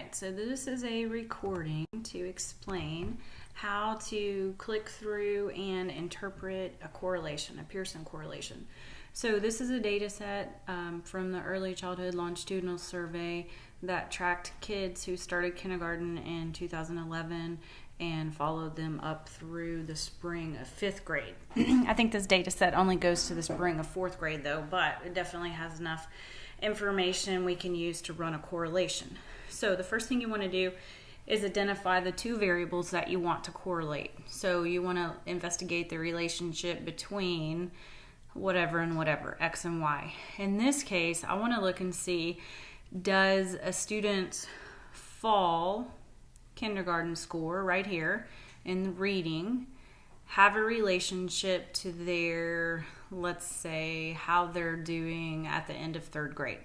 right, so this is a recording to explain how to click through and interpret a correlation, a Pearson correlation. So this is a data set from the Early Childhood Longitudinal Survey that tracked kids who started kindergarten in 2011 and followed them up through the spring of 5th grade. I think this data set only goes to the spring of 4th grade though, but it definitely has enough information we can use to run a correlation. So the first thing you want to do is identify the two variables that you want to correlate. So you want to investigate the relationship between whatever and whatever, X and Y. In this case, I want to look and see, does a student's fall kindergarten score right here in reading have a relationship to their, let's say, how they're doing at the end of 3rd grade?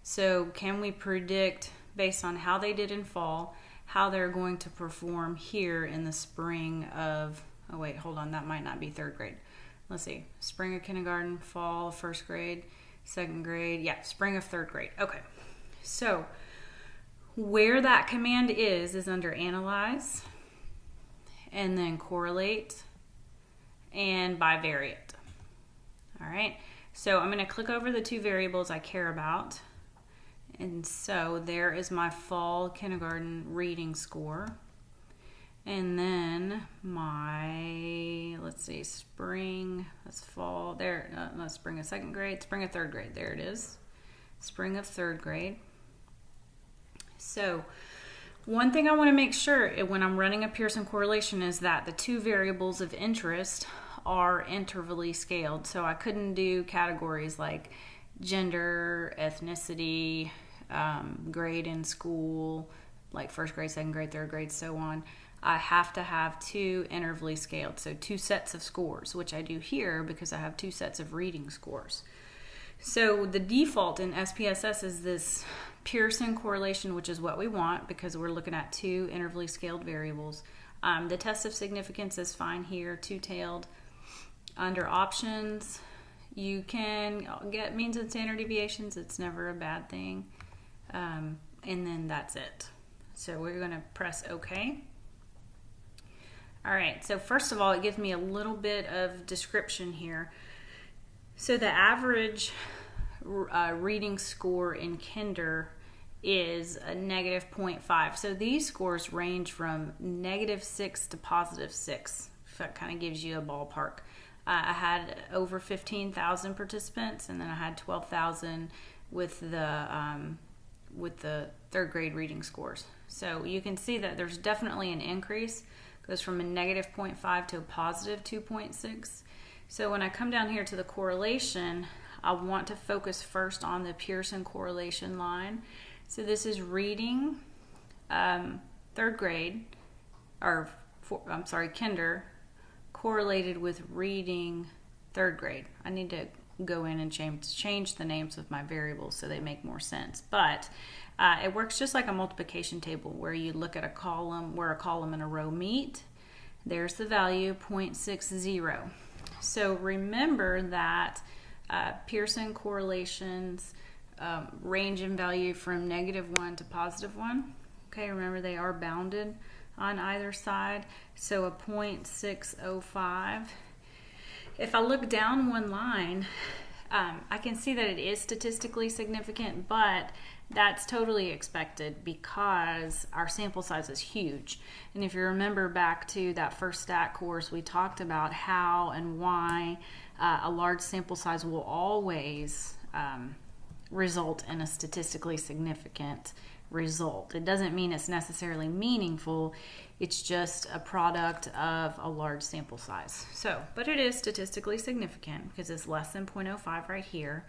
So can we predict, based on how they did in fall, how they're going to perform here in the spring of, oh wait, hold on, that might not be 3rd grade. Let's see, spring of kindergarten, fall of 1st grade, 2nd grade, yeah, spring of 3rd grade. Okay, so where that command is under Analyze, and then Correlate, and Bivariate. All right, so I'm going to click over the two variables I care about. And so there is my fall kindergarten reading score. And then my, let's see, spring, that's fall, there, no, spring of 2nd grade, spring of 3rd grade, there it is. Spring of 3rd grade. So one thing I want to make sure when I'm running a Pearson correlation is that the two variables of interest are intervally scaled. So I couldn't do categories like gender, ethnicity, grade in school, like 1st grade, 2nd grade, 3rd grade, so on. I have to have two intervally scaled, so two sets of scores, which I do here because I have two sets of reading scores. So the default in SPSS is this Pearson correlation, which is what we want because we're looking at two intervally scaled variables. The test of significance is fine here, two-tailed. Under options, you can get means and standard deviations. It's never a bad thing. And then that's it. So we're going to press OK. All right, so first of all, it gives me a little bit of description here. So the average reading score in kinder is a -0.5. So these scores range from -6 to +6. If that kind of gives you a ballpark. I had over 15,000 participants, and then I had 12,000 with the 3rd grade reading scores. So you can see that there's definitely an increase. It goes from a -0.5 to a +2.6. So when I come down here to the correlation, I want to focus first on the Pearson correlation line. So this is reading 3rd grade, kinder, correlated with reading 3rd grade. I need to go in and change the names of my variables so they make more sense. But it works just like a multiplication table where you look at a column where a column and a row meet. There's the value 0.60. So remember that Pearson correlations range in value from -1 to +1. Okay, remember they are bounded on either side. So a 0.605. If I look down one line, I can see that it is statistically significant, but that's totally expected because our sample size is huge. And if you remember back to that first stat course, we talked about how and why a large sample size will always result in a statistically significant result. It doesn't mean it's necessarily meaningful. It's just a product of a large sample size. So, but it is statistically significant because it's less than 0.05 right here.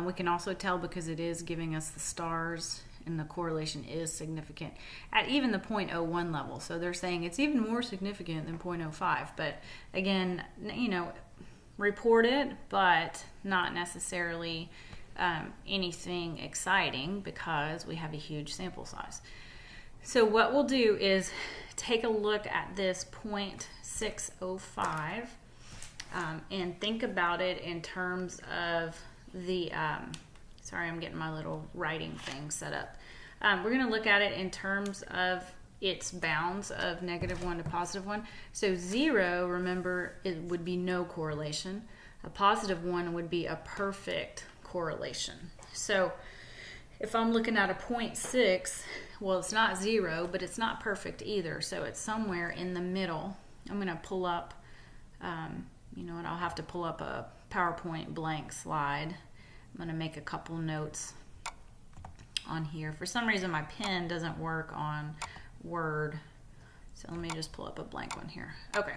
We can also tell because it is giving us the stars and the correlation is significant at even the 0.01 level. So they're saying it's even more significant than 0.05. But again, report it, but not necessarily anything exciting because we have a huge sample size. So what we'll do is take a look at this 0.605 and think about it in terms of the, sorry, I'm getting my little writing thing set up. we're going to look at it in terms of its bounds of -1 to +1. So 0, remember, it would be no correlation. A +1 would be a perfect correlation. So if I'm looking at a 0.6, well, it's not 0, but it's not perfect either. So it's somewhere in the middle. I'm going to pull up, you know what, I'll have to pull up a PowerPoint blank slide. I'm going to make a couple notes on here. For some reason, my pen doesn't work on Word. So let me just pull up a blank one here. Okay,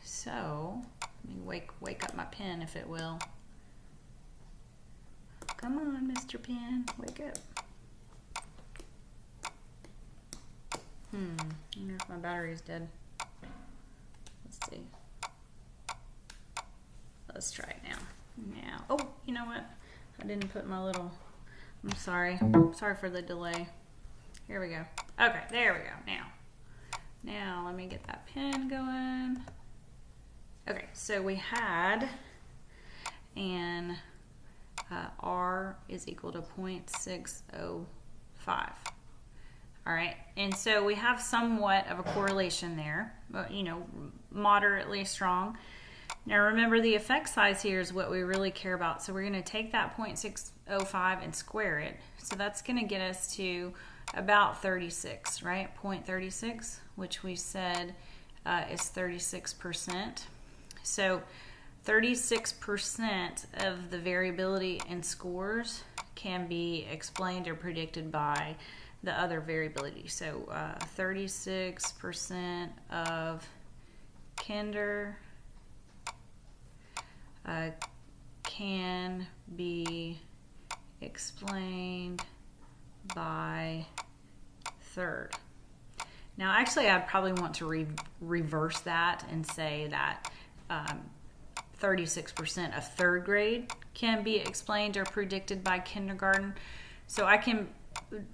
so let me wake up my pen, if it will. Come on, Mr. Pen, wake up. I wonder if my battery's dead. Let's see. Let's try it now. Oh, you know what? I didn't put my little, I'm sorry. Sorry for the delay. Here we go. Okay, there we go. Now let me get that pen going. Okay, so we had an R is equal to 0.605. All right, and so we have somewhat of a correlation there, but you know, moderately strong. Now remember, the effect size here is what we really care about. So we're going to take that 0.605 and square it. So that's going to get us to about 36, right? 0.36, which we said is 36%. So 36% of the variability in scores can be explained or predicted by the other variability. So 36% of kinder can be explained by third. Now actually I'd probably want to reverse that and say that 36% of third grade can be explained or predicted by kindergarten. So I can,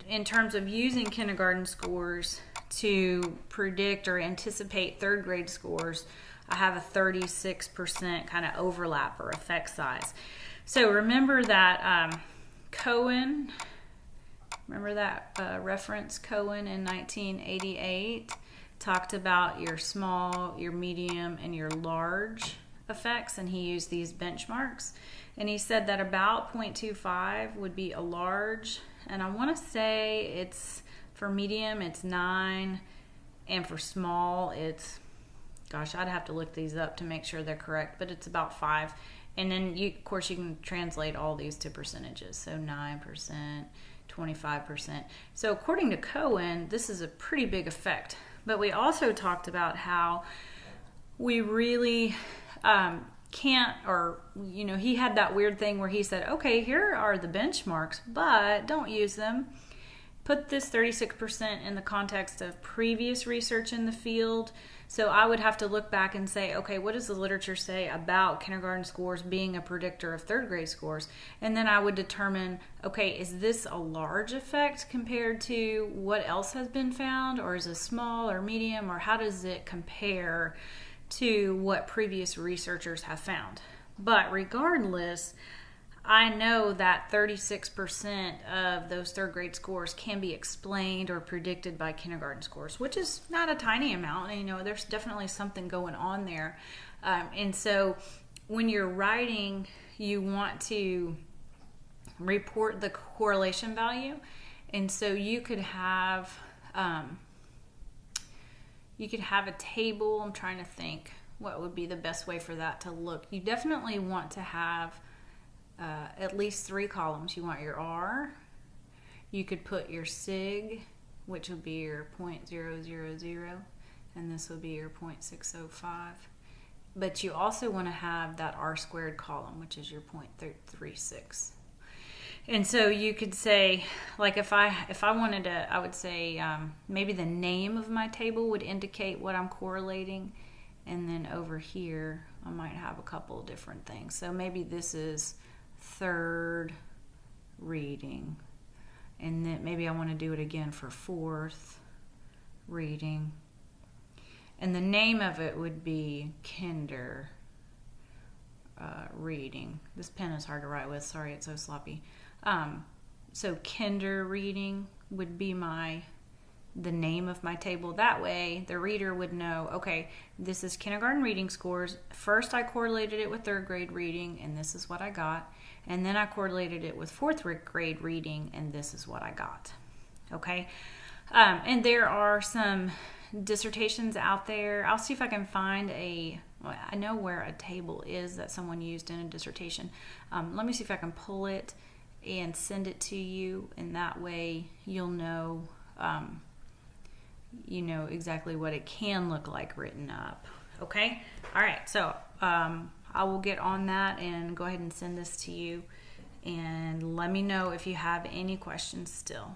in terms of using kindergarten scores to predict or anticipate third grade scores, I have a 36% kind of overlap or effect size. So remember that Cohen, remember that reference Cohen in 1988 talked about your small, your medium, and your large effects, and he used these benchmarks. And he said that about 0.25 would be a large, and I want to say it's, for medium, it's 9, and for small, it's, gosh, I'd have to look these up to make sure they're correct, but it's about 5. And then, of course, you can translate all these to percentages. So 9%, 25%. So according to Cohen, this is a pretty big effect. But we also talked about how we really can't, or, you know, he had that weird thing where he said, okay, here are the benchmarks, but don't use them. Put this 36% in the context of previous research in the field. So I would have to look back and say, okay, what does the literature say about kindergarten scores being a predictor of third grade scores? And then I would determine, okay, is this a large effect compared to what else has been found? Or is it small or medium? Or how does it compare to what previous researchers have found? But regardless, I know that 36% of those third grade scores can be explained or predicted by kindergarten scores, which is not a tiny amount. You know, there's definitely something going on there. And so when you're writing, you want to report the correlation value. And so you could have a table. I'm trying to think what would be the best way for that to look. You definitely want to have at least 3 columns. You want your R, you could put your sig, which would be your 0.000, and this would be your 0.605. But you also want to have that R squared column, which is your 0.36. And so you could say, like if I wanted to, I would say maybe the name of my table would indicate what I'm correlating, and then over here I might have a couple of different things. So maybe this is third reading, and then maybe I want to do it again for fourth reading, and the name of it would be kinder reading. This pen is hard to write with, sorry, it's so sloppy. So kinder reading, would be the name of my table. That way the reader would know, okay, this is kindergarten reading scores. First I correlated it with third grade reading, and this is what I got. And then I correlated it with fourth grade reading, and this is what I got. Okay. And there are some dissertations out there. I'll see if I can find I know where a table is that someone used in a dissertation. Let me see if I can pull it and send it to you, and that way you'll know exactly what it can look like written up. Okay? All right. So I will get on that and go ahead and send this to you, and let me know if you have any questions still.